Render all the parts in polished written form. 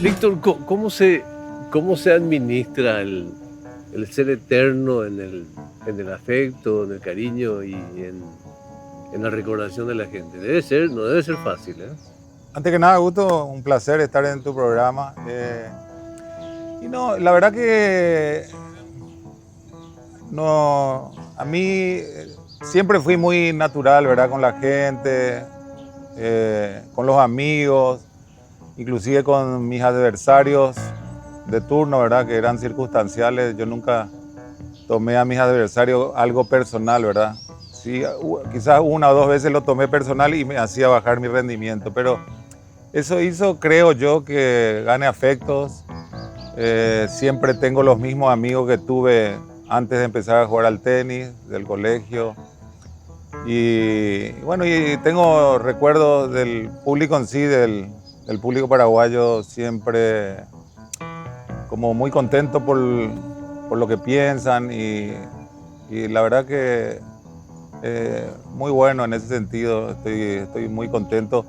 Víctor, cómo se administra el ser eterno en el afecto, en el cariño y en la recordación de la gente? No debe ser fácil, ¿eh? Antes que nada, Gusto, un placer estar en tu programa. Y no, la verdad que no, a mí siempre fui muy natural, ¿verdad? Con la gente, con los amigos, inclusive con mis adversarios de turno, ¿verdad? Que eran circunstanciales. Yo nunca tomé a mis adversarios algo personal, ¿verdad? Sí, quizás una o dos veces lo tomé personal y me hacía bajar mi rendimiento, pero eso hizo, creo yo, que gane afectos. Siempre tengo los mismos amigos que tuve antes de empezar a jugar al tenis, del colegio. Y bueno, y tengo recuerdos del público en sí, del público paraguayo, siempre como muy contento por lo que piensan y la verdad que muy bueno en ese sentido. Estoy muy contento.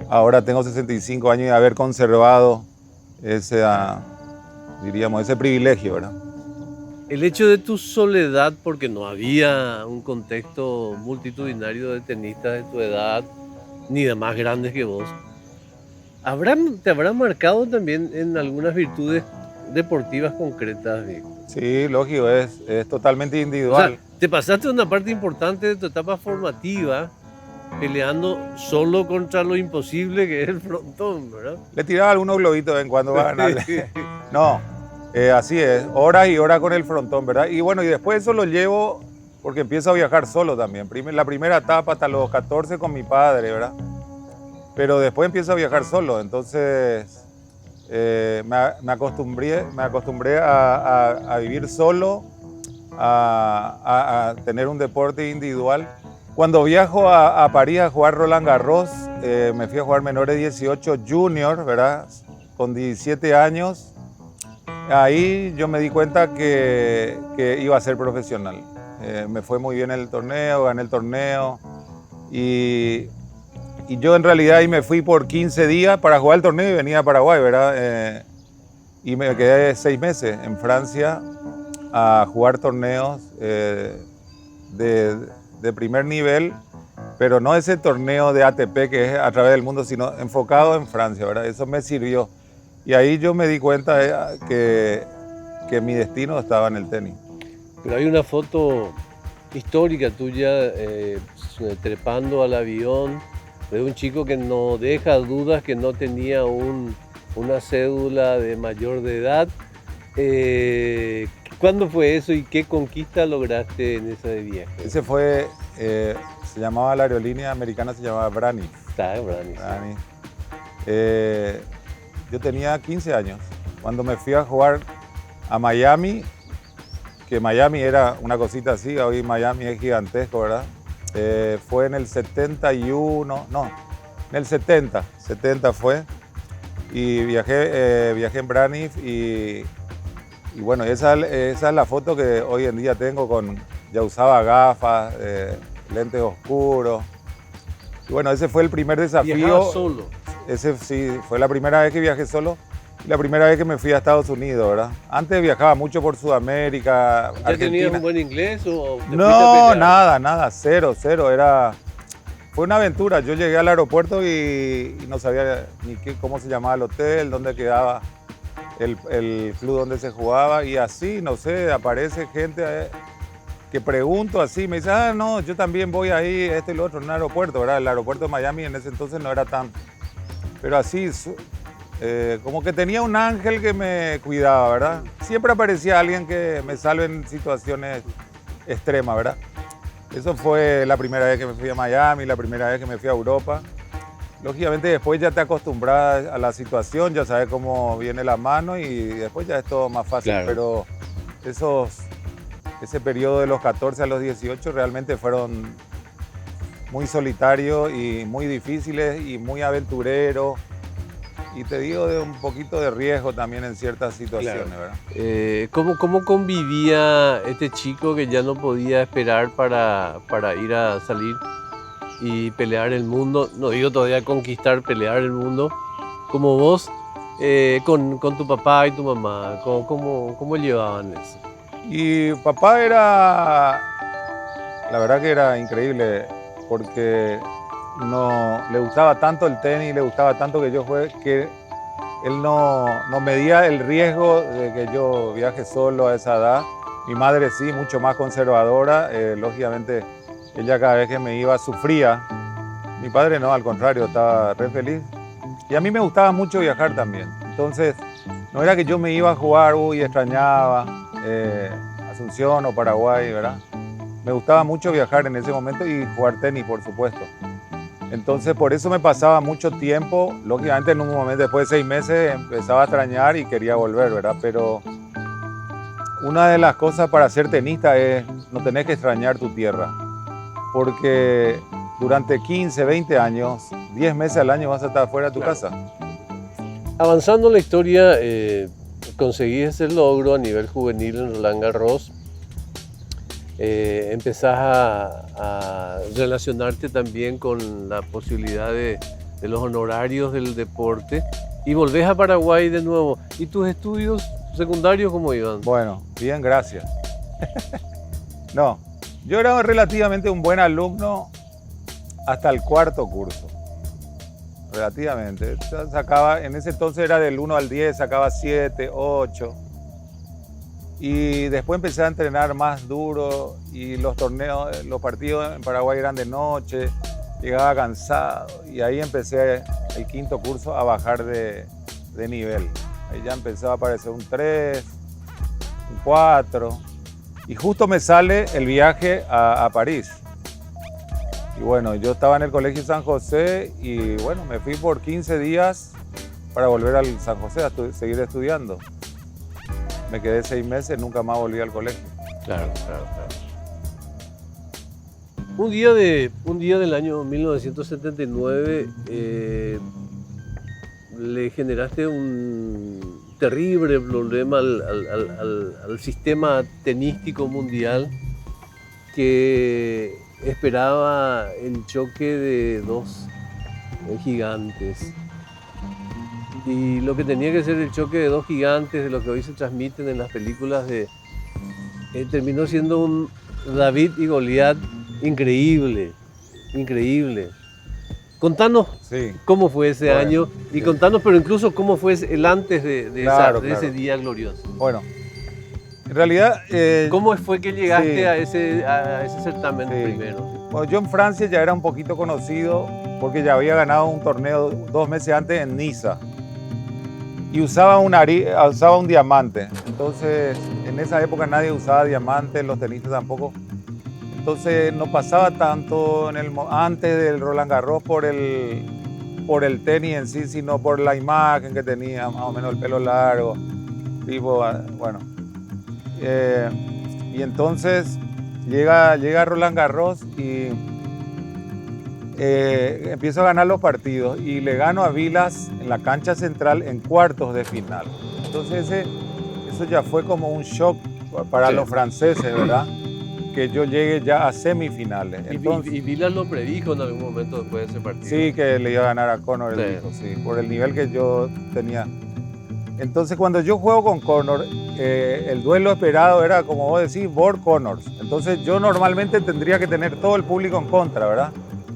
Ahora tengo 65 años y haber conservado ese privilegio, ¿verdad? El hecho de tu soledad, porque no había un contexto multitudinario de tenistas de tu edad, ni de más grandes que vos, ¿te habrá marcado también en algunas virtudes deportivas concretas, Víctor? Sí, lógico, es totalmente O individual. sea, te pasaste una parte importante de tu etapa formativa peleando solo contra lo imposible que es el frontón, ¿verdad? Le tiraba algunos globitos de vez en cuando para ganarle. No, así es, horas y horas con el frontón, ¿verdad? Y bueno, y después eso lo llevo porque empiezo a viajar solo también. La primera etapa hasta los 14 con mi padre, ¿verdad? Pero después empiezo a viajar solo, entonces me acostumbré a vivir solo, a tener un deporte individual. Cuando viajo a París a jugar Roland Garros, me fui a jugar menores 18 junior, ¿verdad? Con 17 años. Ahí yo me di cuenta que iba a ser profesional. Me fue muy bien en el torneo, gané el torneo. Y yo en realidad ahí me fui por 15 días para jugar el torneo y venía a Paraguay, ¿verdad? Y me quedé 6 meses en Francia a jugar torneos de primer nivel, pero no ese torneo de ATP que es a través del mundo, sino enfocado en Francia, ¿verdad? Eso me sirvió. Y ahí yo me di cuenta que mi destino estaba en el tenis. Pero hay una foto histórica tuya trepando al avión de un chico que no deja dudas que no tenía una cédula de mayor de edad. ¿Cuándo fue eso y qué conquista lograste en ese viaje? Ese fue, se llamaba la aerolínea americana, se llamaba Braniff. Braniff. Yo tenía 15 años cuando me fui a jugar a Miami, que Miami era una cosita así, hoy Miami es gigantesco, ¿verdad? Fue en el 71, no, en el 70 fue, y viajé en Braniff y bueno, esa es la foto que hoy en día tengo ya usaba gafas, lentes oscuros. Y bueno, ese fue el primer desafío. ¿Viajabas solo? Ese sí, fue la primera vez que viajé solo y la primera vez que me fui a Estados Unidos, ¿verdad? Antes viajaba mucho por Sudamérica, ¿Ya Argentina. tenías un buen inglés o te No, fuiste a pelear? nada, cero. Fue una aventura. Yo llegué al aeropuerto y no sabía ni cómo se llamaba el hotel, dónde quedaba el club donde se jugaba y así, no sé, aparece gente que pregunto así, me dice, no, yo también voy ahí, esto y lo otro, en un aeropuerto, ¿verdad? El aeropuerto de Miami en ese entonces no era tan, pero así, como que tenía un ángel que me cuidaba, ¿verdad? Siempre aparecía alguien que me salve en situaciones extremas, ¿verdad? Eso fue la primera vez que me fui a Miami, la primera vez que me fui a Europa. Lógicamente después ya te acostumbras a la situación, ya sabes cómo viene la mano y después ya es todo más fácil. Claro. Pero ese periodo de los 14 a los 18 realmente fueron muy solitarios y muy difíciles y muy aventureros. y te digo de un poquito de riesgo también en ciertas situaciones, Claro. ¿verdad? ¿Cómo convivía este chico que ya no podía esperar para ir a salir y pelear el mundo? No digo todavía conquistar, pelear el mundo, como vos, con tu papá y tu mamá. ¿Cómo llevaban eso? Y papá era, la verdad que era increíble, porque no le gustaba tanto el tenis, le gustaba tanto que yo juegue, que él no medía el riesgo de que yo viaje solo a esa edad. Mi madre sí, mucho más conservadora, lógicamente ella cada vez que me iba sufría. Mi padre no, al contrario, estaba re feliz. Y a mí me gustaba mucho viajar también. Entonces, no era que yo me iba a jugar, uy, extrañaba Asunción o Paraguay, ¿verdad? Me gustaba mucho viajar en ese momento y jugar tenis, por supuesto. Entonces, por eso me pasaba mucho tiempo. Lógicamente, en un momento, después de 6 meses, empezaba a extrañar y quería volver, ¿verdad? Pero una de las cosas para ser tenista es no tener que extrañar tu tierra. Porque durante 15, 20 años, 10 meses al año vas a estar fuera de tu Claro. casa. Avanzando en la historia, conseguí ese logro a nivel juvenil en Roland Garros. Empezás a relacionarte también con la posibilidad de los honorarios del deporte y volvés a Paraguay de nuevo. ¿Y tus estudios secundarios cómo iban? Bueno, bien, gracias. No, yo era relativamente un buen alumno hasta el 4.º curso. Relativamente. Sacaba, en ese entonces era del 1 al 10, sacaba 7, 8. Y después empecé a entrenar más duro y los torneos, los partidos en Paraguay eran de noche, llegaba cansado y ahí empecé el 5.º curso a bajar de nivel. Ahí ya empezaba a aparecer un 3, un 4 y justo me sale el viaje a París. Y bueno, yo estaba en el Colegio San José y bueno, me fui por 15 días para volver al San José a seguir estudiando. Me quedé 6 meses, nunca más volví al colegio. Claro. Un día del año 1979 le generaste un terrible problema al sistema tenístico mundial que esperaba el choque de dos gigantes. Y lo que tenía que ser el choque de dos gigantes, de lo que hoy se transmiten en las películas, terminó siendo un David y Goliat increíble. Contanos Sí. cómo fue ese Bueno, año y sí. contanos, pero incluso cómo fue el antes de Claro, ese claro. día glorioso. Bueno, en realidad, ¿Cómo fue que llegaste sí. a ese certamen Sí. primero? bueno, yo en Francia ya era un poquito conocido porque ya había ganado un torneo 2 meses antes en Niza y usaba un diamante. Entonces, en esa época nadie usaba diamantes, los tenistas tampoco. Entonces, no pasaba tanto antes del Roland Garros por el tenis en sí, sino por la imagen que tenía, más o menos el pelo largo, tipo, bueno. Y entonces llega Roland Garros y empiezo a ganar los partidos y le gano a Vilas en la cancha central en cuartos de final. Entonces eso ya fue como un shock para Sí. los franceses, ¿verdad? Que yo llegue ya a semifinales. Entonces, Y Vilas lo predijo en algún momento después de ese partido. sí, que le iba a ganar a Connor, Sí. él dijo, sí, por el nivel que yo tenía. Entonces, cuando yo juego con Connor, el duelo esperado era, como vos decís, Borg-Connors. Entonces, yo normalmente tendría que tener todo el público en contra, ¿verdad?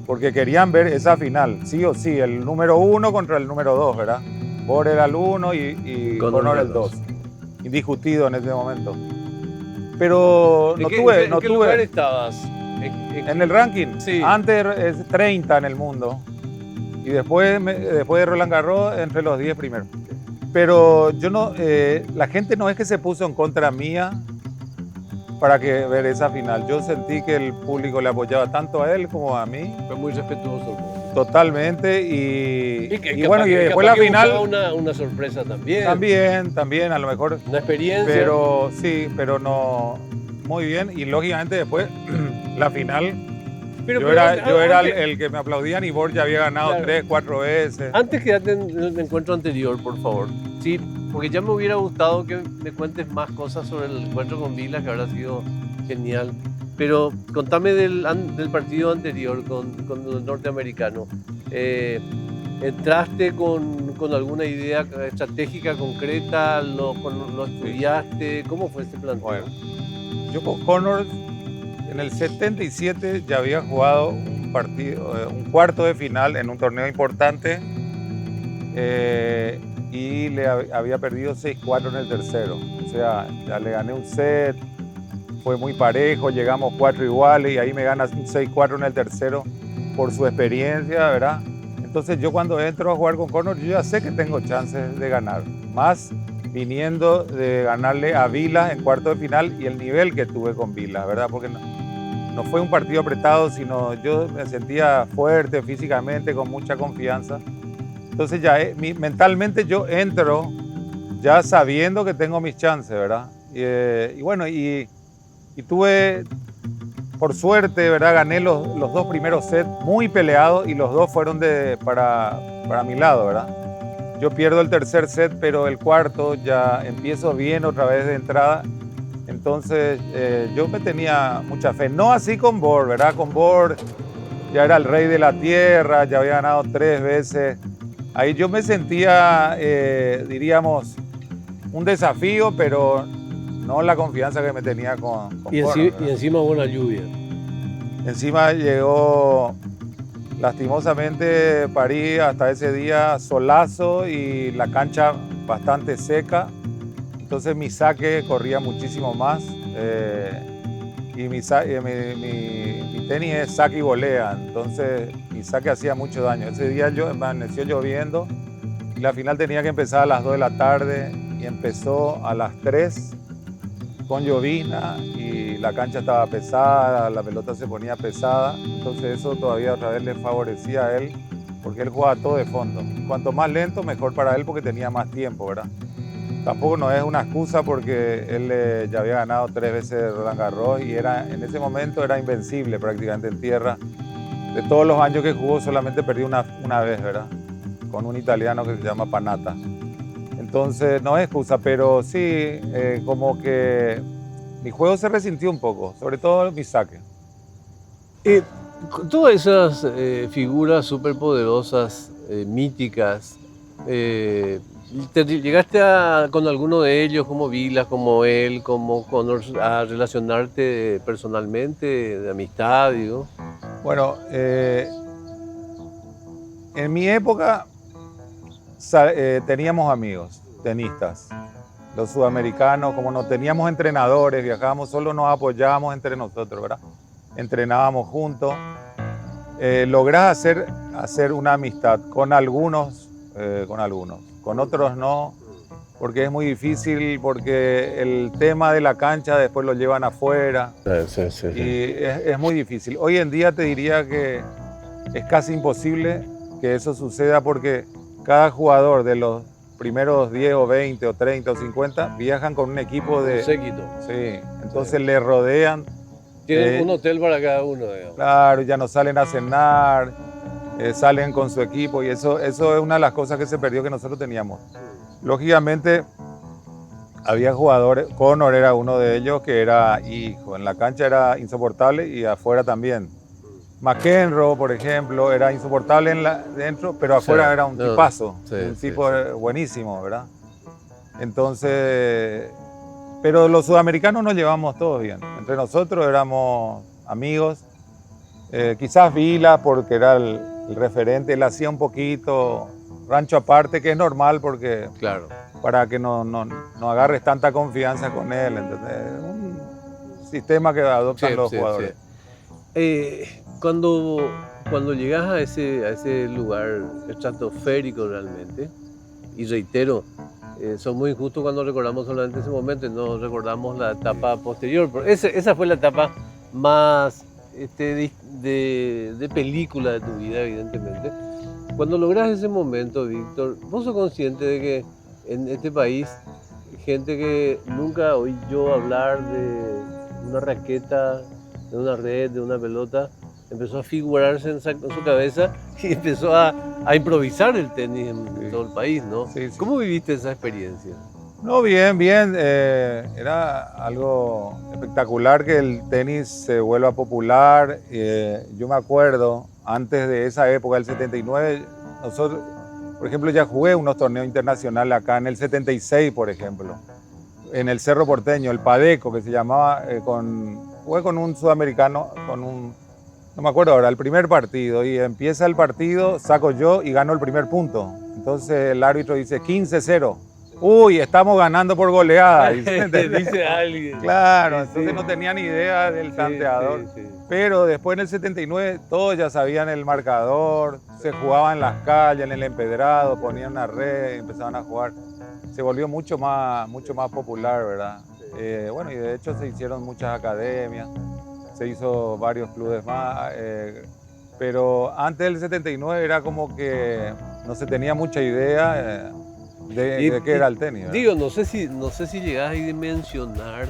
Porque querían ver esa final, sí o sí, el número 1 contra el número 2, ¿verdad? Borg era el 1 y Connor el 2. Indiscutido en ese momento. Pero ¿En no qué tuve, lugar estabas? en el ranking, Sí. antes es 30 en el mundo y después de Roland Garros entre los 10 primeros. Pero yo no, la gente no es que se puso en contra mía para ver esa final. Yo sentí que el público le apoyaba tanto a él como a mí, Fue muy respetuoso. totalmente. Y bueno, y después capaz la que final buscaba una sorpresa también. también, a lo mejor. Una experiencia. Pero sí, pero no, muy bien. Y lógicamente después la final Yo era el que me aplaudían y Borja había ganado Claro. 3, 4 veces. Antes quédate en el encuentro anterior, por favor. Sí, porque ya me hubiera gustado que me cuentes más cosas sobre el encuentro con Vila, que habrá sido genial. Pero contame del partido anterior con el norteamericano. ¿Entraste con alguna idea estratégica concreta? ¿Lo estudiaste? ¿Cómo fue ese planteo? Bueno, yo con Connor en el 77 ya había jugado un partido, un cuarto de final en un torneo importante y había perdido 6-4 en el tercero. O sea, ya le gané un set, fue muy parejo, llegamos 4 iguales y ahí me gana un 6-4 en el tercero por su experiencia, ¿verdad? Entonces yo cuando entro a jugar con Connor, yo ya sé que tengo chances de ganar. Más viniendo de ganarle a Vila en cuarto de final y el nivel que tuve con Vila, ¿verdad? Porque no fue un partido apretado, sino yo me sentía fuerte físicamente, con mucha confianza. Entonces ya mentalmente yo entro ya sabiendo que tengo mis chances, ¿verdad? Y bueno, y tuve, por suerte, ¿verdad? Gané los dos primeros sets muy peleados y los dos fueron para mi lado, ¿verdad? Yo pierdo el tercer set, pero el cuarto ya empiezo bien otra vez de entrada. Entonces yo me tenía mucha fe. No así con Borg, ¿verdad? Con Borg ya era el rey de la tierra, ya había ganado 3 veces. Ahí yo me sentía, diríamos, un desafío, pero no la confianza que me tenía con Y encima buena lluvia. Encima llegó, lastimosamente, París hasta ese día solazo y la cancha bastante seca. Entonces mi saque corría muchísimo más y mi tenis es saque y volea. Entonces mi saque hacía mucho daño. Ese día amaneció lloviendo y la final tenía que empezar a las 2 de la tarde y empezó a las 3 con llovizna y la cancha estaba pesada, la pelota se ponía pesada, entonces eso todavía otra vez le favorecía a él porque él jugaba todo de fondo. Cuanto más lento, mejor para él porque tenía más tiempo, ¿verdad? Tampoco no es una excusa porque él ya había ganado 3 veces Roland Garros y en ese momento era invencible prácticamente en tierra. De todos los años que jugó solamente perdió una vez, ¿verdad? Con un italiano que se llama Panatta. Entonces no es excusa, pero sí, como que mi juego se resintió un poco, sobre todo mi saque. Todas esas figuras súper poderosas, míticas, ¿llegaste con alguno de ellos, como Vilas, como él, como Connor, a relacionarte personalmente, de amistad, digo? Bueno, en mi época teníamos amigos, tenistas. Los sudamericanos, como no teníamos entrenadores, viajábamos solo, nos apoyábamos entre nosotros, ¿verdad? Entrenábamos juntos. Lográs hacer una amistad con algunos, con otros no, porque es muy difícil, porque el tema de la cancha después lo llevan afuera. Sí. Y es muy difícil. Hoy en día te diría que es casi imposible que eso suceda porque cada jugador de los primeros 10 o 20 o 30 o 50 viajan con un equipo de... Un séquito. Sí, entonces le rodean. Tienen un hotel para cada uno, digamos. Claro, ya no salen a cenar, salen con su equipo y eso es una de las cosas que se perdió que nosotros teníamos. Lógicamente había jugadores, Connor era uno de ellos que era, hijo, en la cancha era insoportable y afuera también. McEnroe, por ejemplo, era insoportable dentro, pero afuera era un tipazo, un tipo buenísimo, ¿verdad? Entonces, pero los sudamericanos nos llevamos todos bien. Entre nosotros éramos amigos. Quizás Vila, porque era el referente, él hacía un poquito rancho aparte, que es normal porque claro, para que no agarres tanta confianza con él, ¿entendés? Un sistema que adoptan los jugadores. Cuando llegas a ese lugar estratosférico realmente, y reitero, son muy injustos cuando recordamos solamente ese momento y no recordamos la etapa posterior. Esa fue la etapa más de película de tu vida, evidentemente. Cuando logras ese momento, Víctor, ¿vos sos consciente de que en este país gente que nunca oí yo hablar de una raqueta, de una red, de una pelota, empezó a figurarse en su cabeza y empezó a improvisar el tenis en Sí. todo el país, ¿no? Sí, sí. ¿Cómo viviste esa experiencia? No, bien, bien. Era algo espectacular que el tenis se vuelva popular. Yo me acuerdo, antes de esa época, el 79, nosotros, por ejemplo, ya jugué unos torneos internacionales acá en el 76, por ejemplo, en el Cerro Porteño, el Padeco, que se llamaba, jugué con un sudamericano, no me acuerdo ahora, el primer partido, y empieza el partido, saco yo y gano el primer punto. Entonces el árbitro dice 15-0. Uy, estamos ganando por goleada. Dice alguien. Claro, Sí, entonces sí. no tenía ni idea del Sí, tanteador. sí, sí. Pero después en el 79 todos ya sabían el marcador, se jugaba en las calles, en el empedrado, ponían una red, empezaban a jugar. Se volvió mucho más popular, ¿verdad? Bueno, y de hecho se hicieron muchas academias, se hizo varios clubes más, pero antes del 79 era como que no se tenía mucha idea de qué era el tenis, ¿verdad? Digo, no sé si llegás a dimensionar,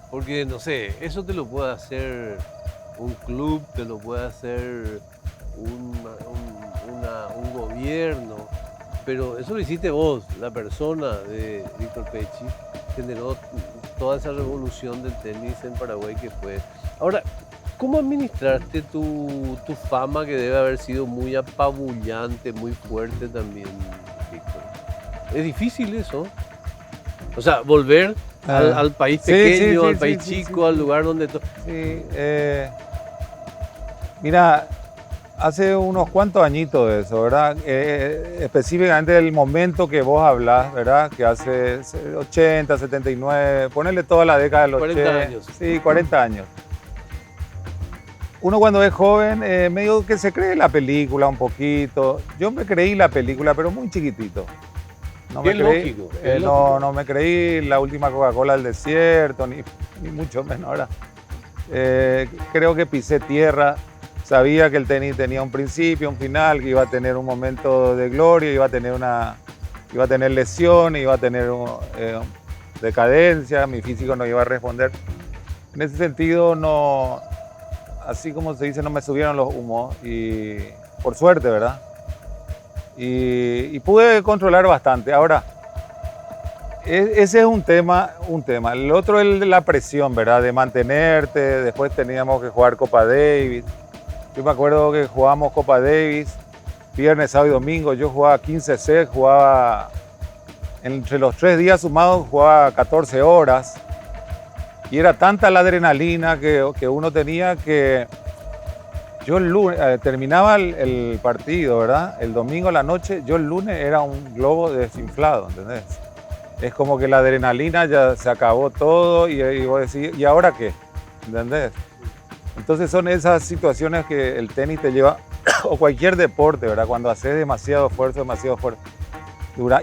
porque no sé, eso te lo puede hacer un club, te lo puede hacer un gobierno, pero eso lo hiciste vos, la persona de Víctor Pecci, generó toda esa revolución del tenis en Paraguay que fue. Ahora, ¿cómo administraste tu fama que debe haber sido muy apabullante, muy fuerte también, Víctor? Es difícil eso. O sea, volver al país Sí, pequeño, sí, al sí, país sí, chico, sí, al sí. lugar donde... Sí, mira, hace unos cuantos añitos de eso, ¿verdad? Específicamente el momento que vos hablás, ¿verdad? Que hace 80, 79, ponerle toda la década del 40 80. años. Sí, 40 años. Uno cuando es joven, medio que se cree la película un poquito. Yo me creí la película, pero muy chiquitito. No Qué me creí, lógico, qué lógico. no me creí la última Coca-Cola del desierto, ni mucho menos. Ahora, creo que pisé tierra, sabía que el tenis tenía un principio, un final, que iba a tener un momento de gloria, iba a tener lesiones, iba a tener decadencia, mi físico no iba a responder. En ese sentido, no, así como se dice, no me subieron los humos, y por suerte, ¿verdad? Y pude controlar bastante. Ahora, ese es un tema. El otro es la presión, ¿verdad? De mantenerte. Después teníamos que jugar Copa Davis. Yo me acuerdo que jugábamos Copa Davis viernes, sábado y domingo. Yo jugaba 15 sets, jugaba entre los 3 días sumados, jugaba 14 horas. Y era tanta la adrenalina que uno tenía que... Yo el lunes, terminaba el partido, ¿verdad? El domingo a la noche, yo el lunes era un globo desinflado, ¿entendés? Es como que la adrenalina ya se acabó todo y vos decís, ¿y ahora qué? ¿Entendés? Entonces son esas situaciones que el tenis te lleva, o cualquier deporte, ¿verdad? Cuando haces demasiado esfuerzo,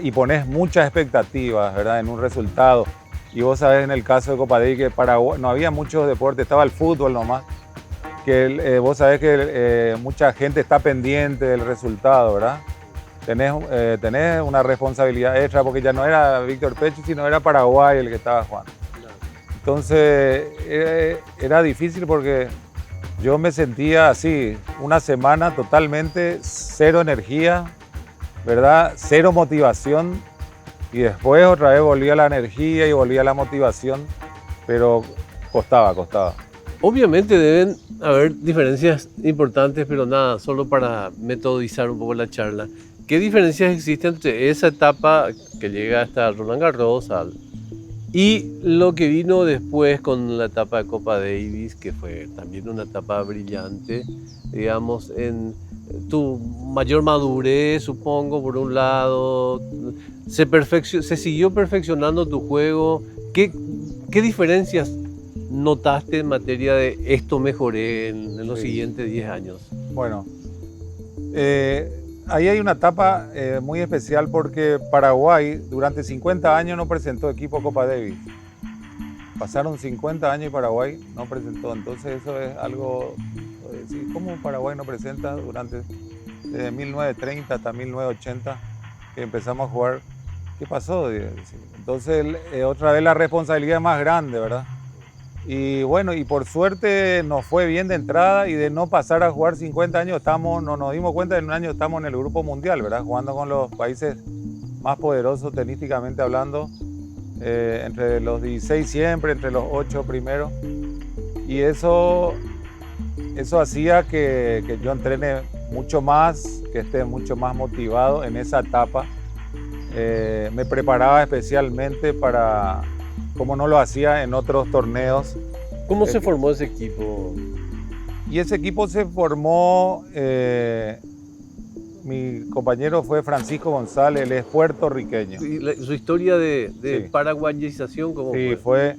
y pones muchas expectativas, ¿verdad? En un resultado. Y vos sabés, en el caso de Copa Davis, que Paraguay no había muchos deportes, estaba el fútbol nomás. Que vos sabés que mucha gente está pendiente del resultado, ¿verdad? Tenés una responsabilidad extra porque ya no era Víctor Pecci, sino era Paraguay el que estaba jugando. Entonces era difícil porque yo me sentía así, una semana totalmente cero energía, ¿verdad? Cero motivación, y después otra vez volvía la energía y volvía la motivación, pero costaba. Obviamente deben haber diferencias importantes, pero nada, solo para metodizar un poco la charla. ¿Qué diferencias existen entre esa etapa que llega hasta Roland Garros y lo que vino después con la etapa de Copa Davis, que fue también una etapa brillante, digamos, en tu mayor madurez, supongo, por un lado, se siguió perfeccionando tu juego? ¿Qué diferencias notaste en materia de esto mejoré en los Sí. siguientes 10 años? Bueno, ahí hay una etapa muy especial porque Paraguay durante 50 años no presentó equipo Copa Davis. Pasaron 50 años y Paraguay no presentó, entonces eso es algo, sí, ¿cómo Paraguay no presenta desde 1930 hasta 1980 que empezamos a jugar? ¿Qué pasó? Entonces otra vez la responsabilidad es más grande, ¿verdad? Y bueno, y por suerte nos fue bien de entrada y de no pasar a jugar 50 años, no nos dimos cuenta en un año estamos en el grupo mundial, ¿verdad? Jugando con los países más poderosos tenísticamente hablando, entre los 16 siempre, entre los 8 primeros. Y eso hacía que yo entrene mucho más, que esté mucho más motivado en esa etapa. Me preparaba especialmente para, como no lo hacía en otros torneos. ¿Cómo se formó ese equipo? Y ese equipo se formó, mi compañero fue Francisco González, él es puertorriqueño. ¿Y su historia de Sí. paraguayización cómo Sí, fue?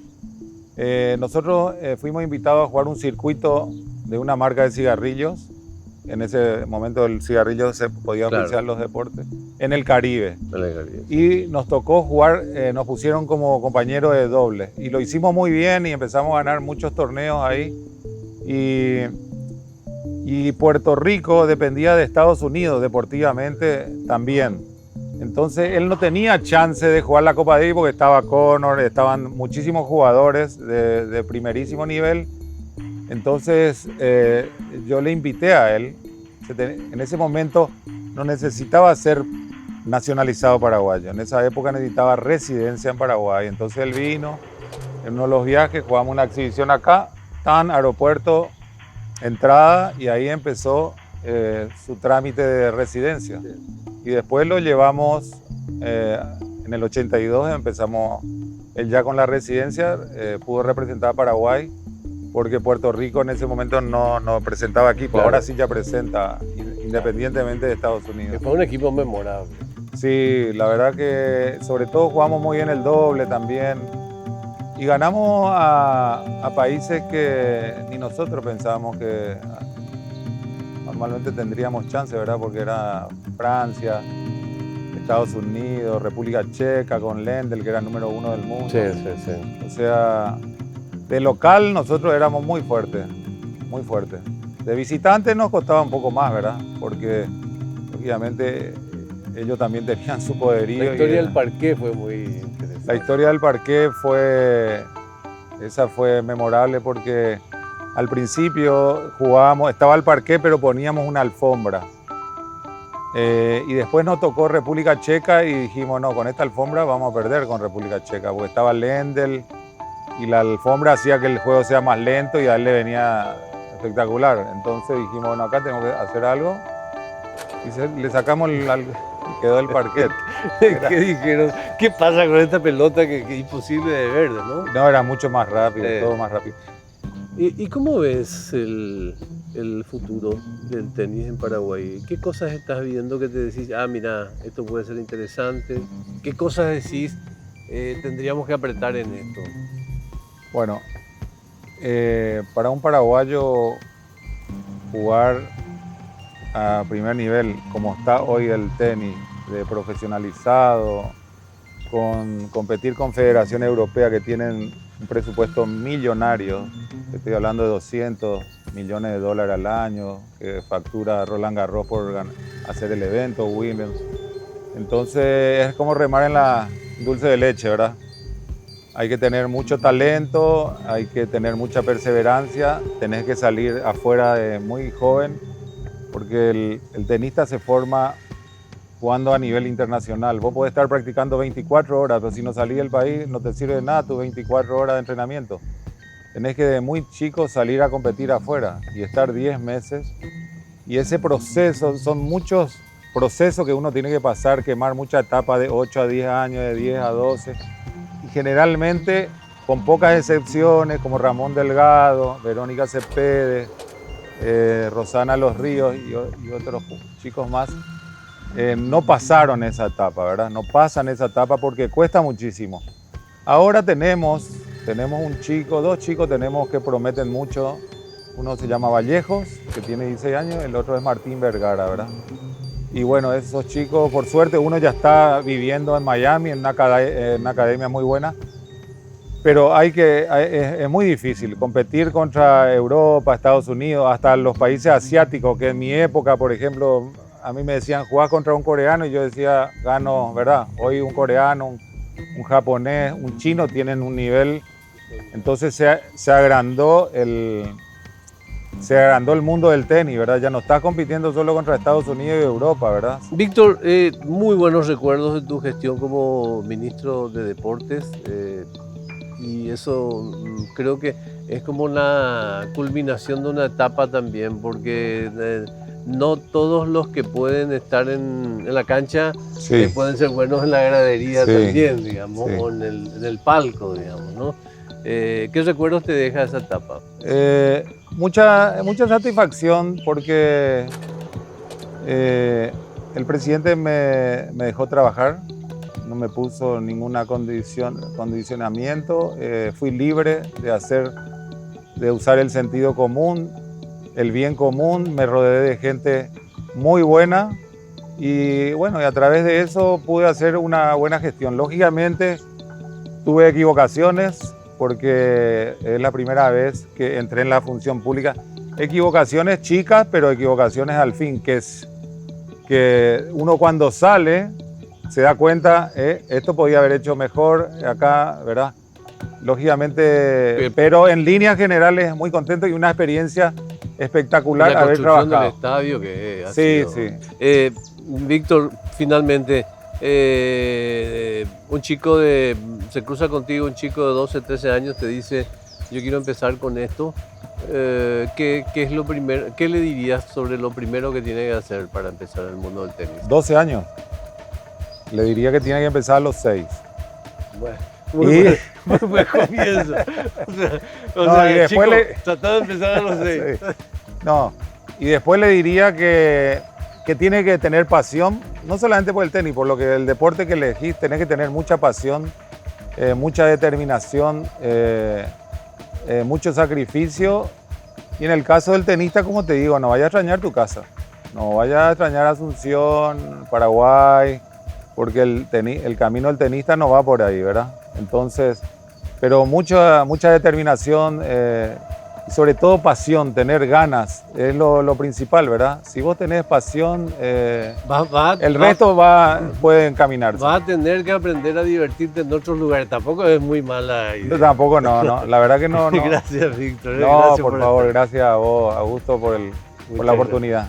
nosotros fuimos invitados a jugar un circuito de una marca de cigarrillos. En ese momento el cigarrillo se podía Claro. oficiar los deportes, en el Caribe. En el Caribe. Y nos tocó jugar, nos pusieron como compañeros de doble. Y lo hicimos muy bien y empezamos a ganar muchos torneos ahí. Y Puerto Rico dependía de Estados Unidos deportivamente también. Entonces él no tenía chance de jugar la Copa Davis porque estaba Connor, estaban muchísimos jugadores de primerísimo nivel. Entonces yo le invité a él. En ese momento no necesitaba ser nacionalizado paraguayo. En esa época necesitaba residencia en Paraguay. Entonces él vino en uno de los viajes, jugamos una exhibición acá, tan aeropuerto, entrada, y ahí empezó su trámite de residencia. Y después lo llevamos, en el 82 empezamos, él ya con la residencia pudo representar a Paraguay, porque Puerto Rico en ese momento no presentaba equipo, Claro. ahora sí ya presenta, independientemente de Estados Unidos. Fue un equipo memorable. Sí, la verdad que sobre todo jugamos muy bien el doble también. Y ganamos a países que ni nosotros pensábamos que normalmente tendríamos chance, ¿verdad? Porque era Francia, Estados Unidos, República Checa con Lendl, que era el número 1 del mundo. Sí, sí, sí. O sea, de local nosotros éramos muy fuertes, muy fuertes. De visitante nos costaba un poco más, ¿verdad? Porque lógicamente ellos también tenían su poderío. La historia del parqué fue muy interesante. La historia del parqué esa fue memorable porque al principio jugábamos, estaba el parqué pero poníamos una alfombra. Y después nos tocó República Checa y dijimos, no, con esta alfombra vamos a perder con República Checa, porque estaba Lendl y la alfombra hacía que el juego sea más lento y a él le venía espectacular. Entonces dijimos, bueno, acá tengo que hacer algo y le sacamos y quedó el parquet. ¿Qué dijeron? ¿Qué pasa con esta pelota que es imposible de ver, no? No, era mucho más rápido, todo más rápido. ¿Y cómo ves el futuro del tenis en Paraguay? ¿Qué cosas estás viendo que te decís, mira, esto puede ser interesante? ¿Qué cosas decís, tendríamos que apretar en esto? Bueno, para un paraguayo jugar a primer nivel, como está hoy el tenis, de profesionalizado, competir con federaciones europeas que tienen un presupuesto millonario, estoy hablando de 200 millones de dólares al año, que factura Roland Garros por hacer el evento, Williams. Entonces es como remar en la dulce de leche, ¿verdad? Hay que tener mucho talento, hay que tener mucha perseverancia, tenés que salir afuera de muy joven, porque el tenista se forma jugando a nivel internacional. Vos podés estar practicando 24 horas, pero si no salís del país no te sirve de nada tus 24 horas de entrenamiento. Tenés que de muy chico salir a competir afuera y estar 10 meses. Y ese proceso, son muchos procesos que uno tiene que pasar, quemar muchas etapas de 8 a 10 años, de 10 a 12. Y generalmente, con pocas excepciones, como Ramón Delgado, Verónica Cepede, Rosana Los Ríos y otros chicos más, no pasaron esa etapa, ¿verdad? No pasan esa etapa porque cuesta muchísimo. Ahora tenemos un chico, dos chicos tenemos que prometen mucho. Uno se llama Vallejos, que tiene 16 años, el otro es Martín Vergara, ¿verdad? Y bueno, esos chicos, por suerte, uno ya está viviendo en Miami, en una academia muy buena. Pero es muy difícil competir contra Europa, Estados Unidos, hasta los países asiáticos, que en mi época, por ejemplo, a mí me decían, jugás contra un coreano, y yo decía, gano, ¿verdad? Hoy un coreano, un japonés, un chino tienen un nivel Entonces se agrandó el mundo del tenis, ¿verdad? Ya no estás compitiendo solo contra Estados Unidos y Europa, ¿verdad? Víctor, muy buenos recuerdos de tu gestión como ministro de Deportes, y eso creo que es como la culminación de una etapa también, porque no todos los que pueden estar en la cancha Sí. pueden ser buenos en la gradería Sí, también, digamos, sí. o en el palco, digamos, ¿no? ¿Qué recuerdos te deja esa etapa? Mucha satisfacción porque el presidente me dejó trabajar, no me puso ninguna condicionamiento, fui libre de usar el sentido común, el bien común, me rodeé de gente muy buena y bueno, y a través de eso pude hacer una buena gestión. Lógicamente tuve equivocaciones porque es la primera vez que entré en la función pública. Equivocaciones chicas, pero equivocaciones al fin, que es que uno cuando sale se da cuenta, esto podía haber hecho mejor acá, ¿verdad? Lógicamente, pero en líneas generales muy contento y una experiencia espectacular La haber construcción trabajado. del estadio que ha Sí, sido. sí. Víctor, finalmente, se cruza contigo un chico de 12, 13 años, te dice, yo quiero empezar con esto. ¿Qué es lo primero? ¿Qué le dirías sobre lo primero que tiene que hacer para empezar en el mundo del tenis? 12 años. Le diría que tiene que empezar a los 6. Bueno, muy buen comienzo. No, y después tratá de empezar a los 6. Sí. No, y después le diría que tiene que tener pasión, no solamente por el tenis, por lo que el deporte que elegís, tenés que tener mucha pasión, mucha determinación, mucho sacrificio. Y en el caso del tenista, como te digo, no vayas a extrañar tu casa, no vayas a extrañar Asunción, Paraguay, porque el camino del tenista no va por ahí, ¿verdad? Entonces, pero mucha determinación y sobre todo pasión, tener ganas, es lo principal, ¿verdad? Si vos tenés pasión, el resto puede encaminarse. Vas a tener que aprender a divertirte en otros lugares, tampoco es muy mala idea. Tampoco, no, la verdad que no. Gracias, Víctor. No, Gracias por favor, gracias a vos, Augusto, por la oportunidad.